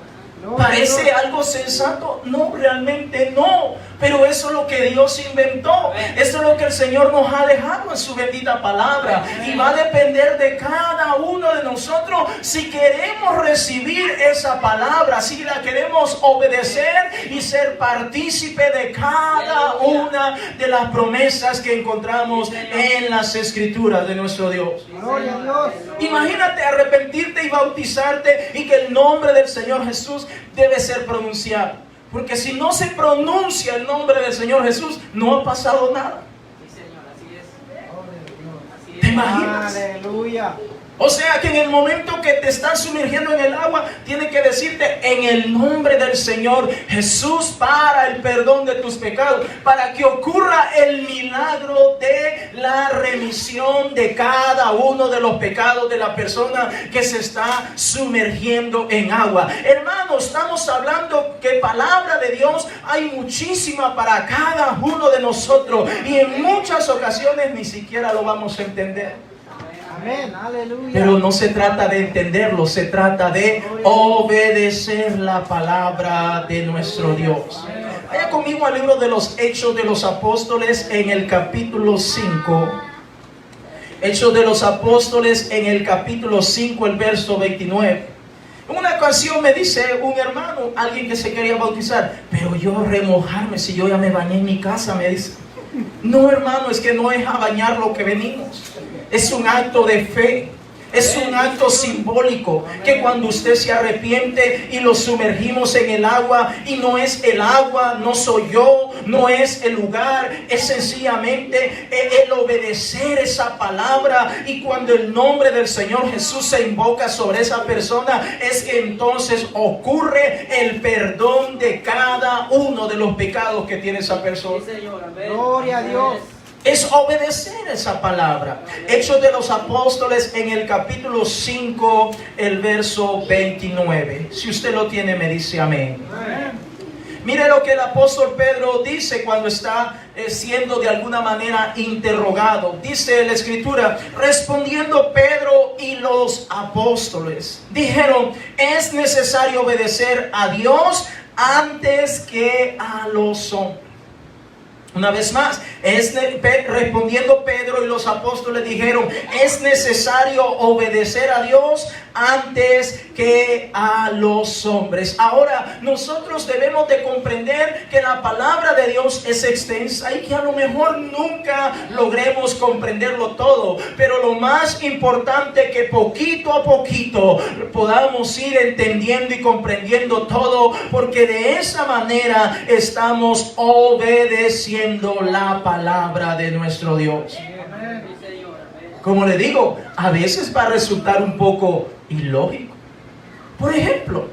¿Parece algo sensato? No, realmente no. Pero eso es lo que Dios inventó. Eso es lo que el Señor nos ha dejado en su bendita palabra. Y va a depender de cada uno de nosotros si queremos recibir esa palabra, si la queremos obedecer y ser partícipe de cada una de las promesas que encontramos en las Escrituras de nuestro Dios. Gloria a Dios. Imagínate arrepentirte y bautizarte y que el nombre del Señor Jesús debe ser pronunciado. Porque si no se pronuncia el nombre del Señor Jesús, no ha pasado nada. Sí, Señor, así es. ¿Te imaginas? Aleluya. O sea que en el momento que te estás sumergiendo en el agua, tiene que decirte en el nombre del Señor Jesús para el perdón de tus pecados, para que ocurra el milagro de la remisión de cada uno de los pecados de la persona que se está sumergiendo en agua. Hermanos, estamos hablando que palabra de Dios hay muchísima para cada uno de nosotros, y en muchas ocasiones ni siquiera lo vamos a entender. Amén. Aleluya. Pero no se trata de entenderlo, se trata de obedecer la palabra de nuestro Dios. Vaya conmigo al libro de los Hechos de los Apóstoles en el capítulo 5. Hechos de los Apóstoles en el capítulo 5, el verso 29. En una ocasión me dice un hermano, alguien que se quería bautizar, pero yo remojarme si yo ya me bañé en mi casa, me dice. No, hermano, es que no es a bañar lo que venimos. Es un acto de fe. Es un acto simbólico que cuando usted se arrepiente y lo sumergimos en el agua, y no es el agua, no soy yo, no es el lugar, es sencillamente el obedecer esa palabra, y cuando el nombre del Señor Jesús se invoca sobre esa persona, es que entonces ocurre el perdón de cada uno de los pecados que tiene esa persona. Sí, Señor, amén. Gloria a Dios. Es obedecer esa palabra. Hechos de los Apóstoles en el capítulo 5, el verso 29. Si usted lo tiene, me dice amén. Mire lo que el apóstol Pedro dice cuando está siendo de alguna manera interrogado. Dice la Escritura, respondiendo Pedro y los apóstoles, dijeron, es necesario obedecer a Dios antes que a los hombres. Una vez más, respondiendo Pedro y los apóstoles dijeron, es necesario obedecer a Dios antes que a los hombres. Ahora, nosotros debemos de comprender que la palabra de Dios es extensa y que a lo mejor nunca logremos comprenderlo todo, pero lo más importante que poquito a poquito podamos ir entendiendo y comprendiendo todo, porque de esa manera estamos obedeciendo la palabra de nuestro Dios. Como le digo, a veces va a resultar un poco ilógico. Por ejemplo,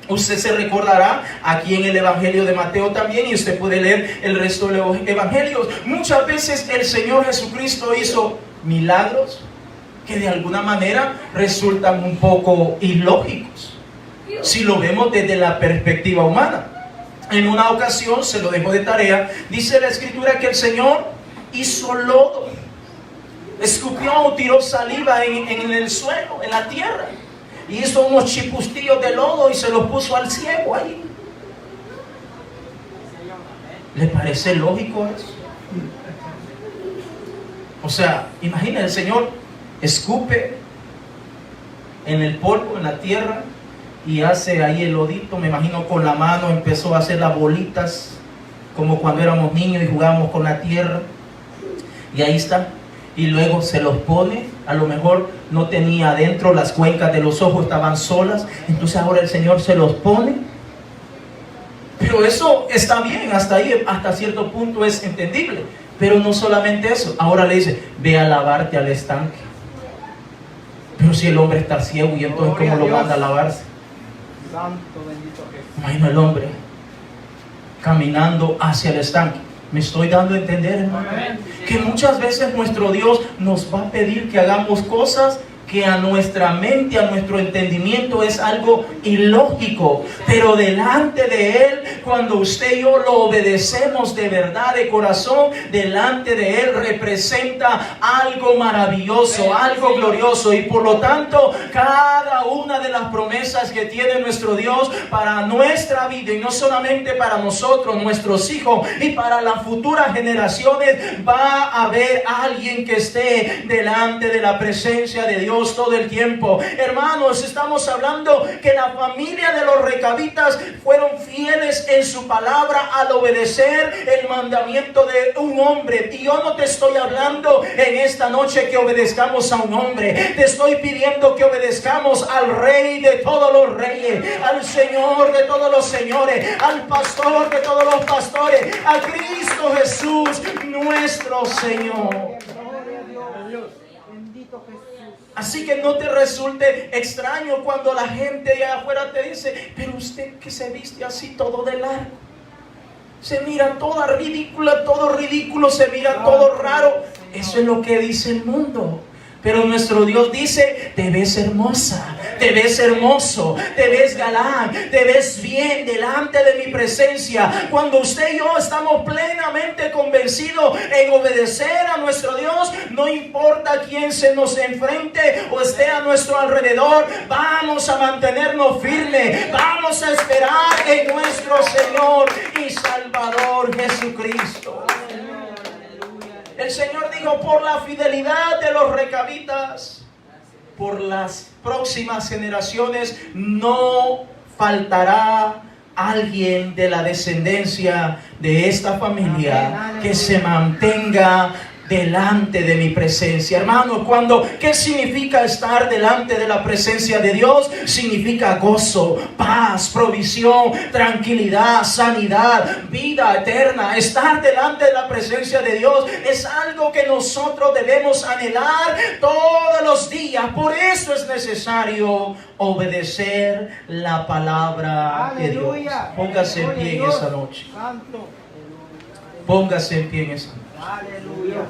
usted se recordará aquí en el Evangelio de Mateo también, y usted puede leer el resto de los evangelios. Muchas veces el Señor Jesucristo hizo milagros que de alguna manera resultan un poco ilógicos si lo vemos desde la perspectiva humana. En una ocasión, se lo dejo de tarea, dice la Escritura que el Señor hizo lodo, escupió o tiró saliva en el suelo, en la tierra, y hizo unos chipustillos de lodo y se los puso al ciego ahí. ¿Le parece lógico eso? O sea, imagina, el Señor escupe en el polvo, en la tierra, y hace ahí el lodito. Me imagino con la mano empezó a hacer las bolitas, como cuando éramos niños y jugábamos con la tierra. Y ahí está. Y luego se los pone. A lo mejor no tenía adentro, las cuencas de los ojos estaban solas. Entonces ahora el Señor se los pone. Pero eso está bien, hasta ahí, hasta cierto punto es entendible. Pero no solamente eso. Ahora le dice, ve a lavarte al estanque. Pero si el hombre está ciego, ¿y entonces cómo lo manda a lavarse? Santo, bendito Jesús. Imagino el hombre caminando hacia el estanque. Me estoy dando a entender, hermano, que muchas veces nuestro Dios nos va a pedir que hagamos cosas que a nuestra mente, a nuestro entendimiento es algo ilógico, pero delante de Él, cuando usted y yo lo obedecemos de verdad, de corazón, delante de Él representa algo maravilloso, algo glorioso, y por lo tanto cada una de las promesas que tiene nuestro Dios para nuestra vida, y no solamente para nosotros, nuestros hijos, y para las futuras generaciones, va a haber alguien que esté delante de la presencia de Dios todo el tiempo. Hermanos, estamos hablando que la familia de los recabitas fueron fieles en su palabra al obedecer el mandamiento de un hombre. Y yo no te estoy hablando en esta noche que obedezcamos a un hombre, te estoy pidiendo que obedezcamos al Rey de todos los reyes, al Señor de todos los señores, al Pastor de todos los pastores, a Cristo Jesús nuestro Señor. Gloria a Dios. Bendito Jesús. Así que no te resulte extraño cuando la gente allá afuera te dice, pero usted que se viste así todo de largo, se mira toda ridícula, todo ridículo, se mira todo raro. Eso es lo que dice el mundo. Pero nuestro Dios dice, te ves hermosa, te ves hermoso, te ves galán, te ves bien delante de mi presencia. Cuando usted y yo estamos plenamente convencidos en obedecer a nuestro Dios, no importa quién se nos enfrente o esté a nuestro alrededor, vamos a mantenernos firmes, vamos a esperar en nuestro Señor y Salvador Jesucristo. El Señor dijo, por la fidelidad de los recabitas, por las próximas generaciones no faltará alguien de la descendencia de esta familia que se mantenga delante de mi presencia. Hermano, ¿qué significa estar delante de la presencia de Dios? Significa gozo, paz, provisión, tranquilidad, sanidad, vida eterna. Estar delante de la presencia de Dios es algo que nosotros debemos anhelar todos los días. Por eso es necesario obedecer la palabra de Dios. Póngase en pie en esa noche. Póngase en pie en esa noche. Aleluya.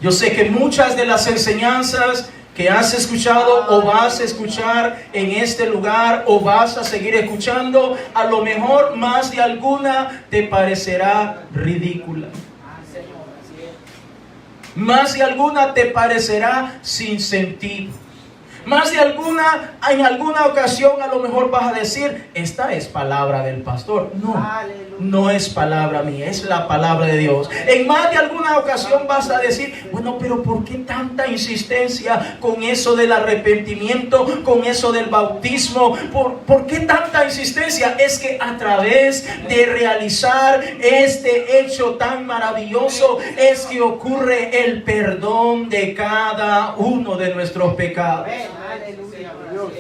Yo sé que muchas de las enseñanzas que has escuchado o vas a escuchar en este lugar o vas a seguir escuchando, a lo mejor más de alguna te parecerá ridícula. Más de alguna te parecerá sin sentido. Más de en alguna ocasión a lo mejor vas a decir, esta es palabra del pastor. No, no es palabra mía, es la palabra de Dios. En más de alguna ocasión vas a decir, bueno, pero ¿por qué tanta insistencia con eso del arrepentimiento, con eso del bautismo? ¿Por qué tanta insistencia? Es que a través de realizar este hecho tan maravilloso es que ocurre el perdón de cada uno de nuestros pecados.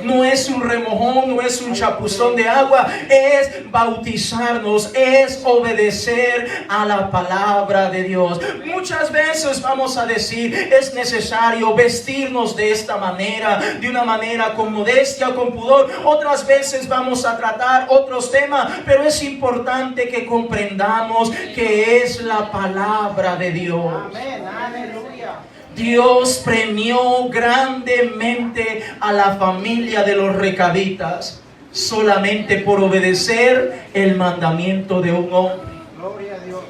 No es un remojón, no es un chapuzón de agua, es bautizarnos, es obedecer a la palabra de Dios. Muchas veces vamos a decir, es necesario vestirnos de esta manera, de una manera con modestia, con pudor. Otras veces vamos a tratar otros temas, pero es importante que comprendamos que es la palabra de Dios. Amén, aleluya. Dios premió grandemente a la familia de los recabitas solamente por obedecer el mandamiento de un hombre. Gloria a Dios.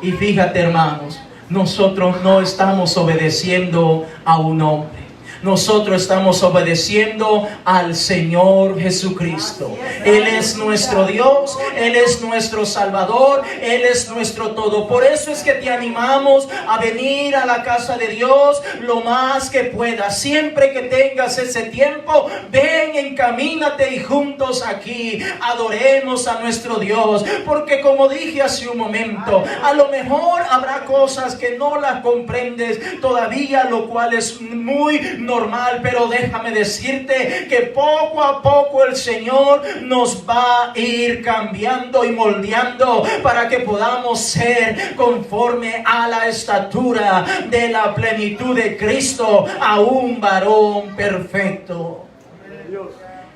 Y fíjate, hermanos, nosotros no estamos obedeciendo a un hombre. Nosotros estamos obedeciendo al Señor Jesucristo. Él es nuestro Dios, Él es nuestro Salvador, Él es nuestro todo. Por eso es que te animamos a venir a la casa de Dios lo más que puedas. Siempre que tengas ese tiempo, ven, encamínate y juntos aquí adoremos a nuestro Dios. Porque como dije hace un momento, a lo mejor habrá cosas que no las comprendes todavía, lo cual es muy normal, pero déjame decirte que poco a poco el Señor nos va a ir cambiando y moldeando para que podamos ser conforme a la estatura de la plenitud de Cristo, a un varón perfecto.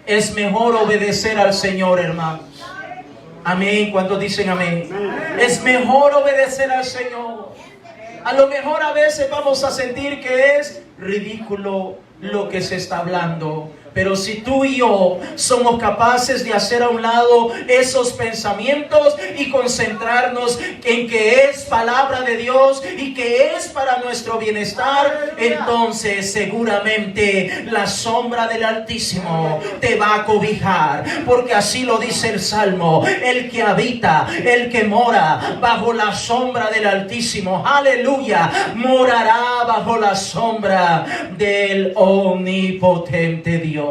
Es mejor obedecer al Señor, hermanos. Amén. ¿Cuántos dicen amén? Es mejor obedecer al Señor. A lo mejor a veces vamos a sentir que es ridículo lo que se está hablando, pero si tú y yo somos capaces de hacer a un lado esos pensamientos y concentrarnos en que es palabra de Dios y que es para nuestro bienestar, entonces seguramente la sombra del Altísimo te va a cobijar, porque así lo dice el Salmo: el que habita, el que mora bajo la sombra del Altísimo, aleluya, morará bajo la sombra del omnipotente Dios.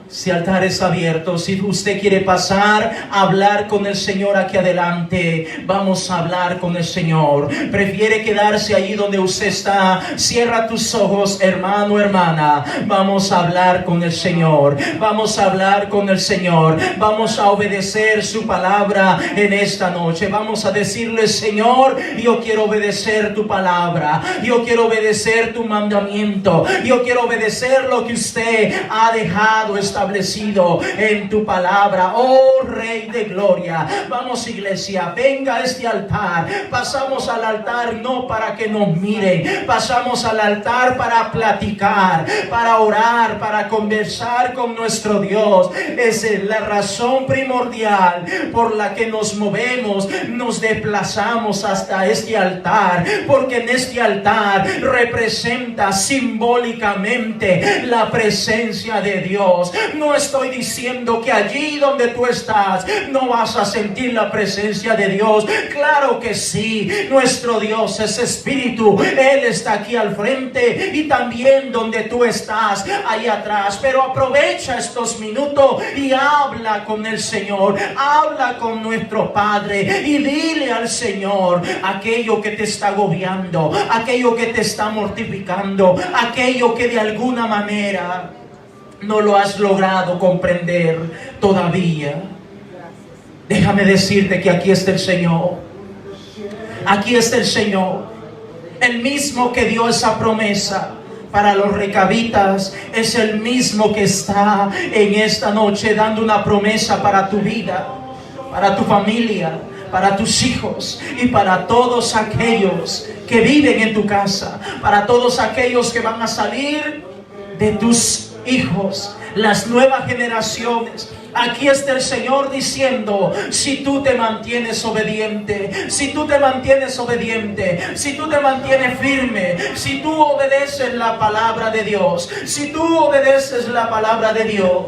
Si altar es abierto, si usted quiere pasar a hablar con el Señor aquí adelante, vamos a hablar con el Señor. Prefiere quedarse ahí donde usted está, cierra tus ojos, hermano, hermana. Vamos a hablar con el Señor, vamos a hablar con el Señor, vamos a obedecer su palabra en esta noche. Vamos a decirle: Señor, yo quiero obedecer tu palabra, yo quiero obedecer tu mandamiento, yo quiero obedecer lo que usted ha dejado establecido en tu palabra, oh Rey de Gloria. Vamos, iglesia, venga a este altar. Pasamos al altar no para que nos miren, pasamos al altar para platicar, para orar, para conversar con nuestro Dios. Esa es la razón primordial por la que nos movemos, nos desplazamos hasta este altar, porque en este altar representa simbólicamente la presencia de Dios. No estoy diciendo que allí donde tú estás no vas a sentir la presencia de Dios. Claro que sí, nuestro Dios es espíritu, Él está aquí al frente y también donde tú estás, ahí atrás. Pero aprovecha estos minutos y habla con el Señor, habla con nuestro Padre y dile al Señor aquello que te está agobiando, aquello que te está mortificando, aquello que de alguna manera no lo has logrado comprender todavía. Déjame decirte que aquí está el Señor. Aquí está el Señor. El mismo que dio esa promesa para los recabitas es el mismo que está en esta noche dando una promesa para tu vida, para tu familia, para tus hijos y para todos aquellos que viven en tu casa, para todos aquellos que van a salir de tus hijos, las nuevas generaciones, Aquí está el Señor diciendo, si tú te mantienes obediente, si tú te mantienes obediente, si tú te mantienes firme, si tú obedeces la palabra de Dios, si tú obedeces la palabra de Dios,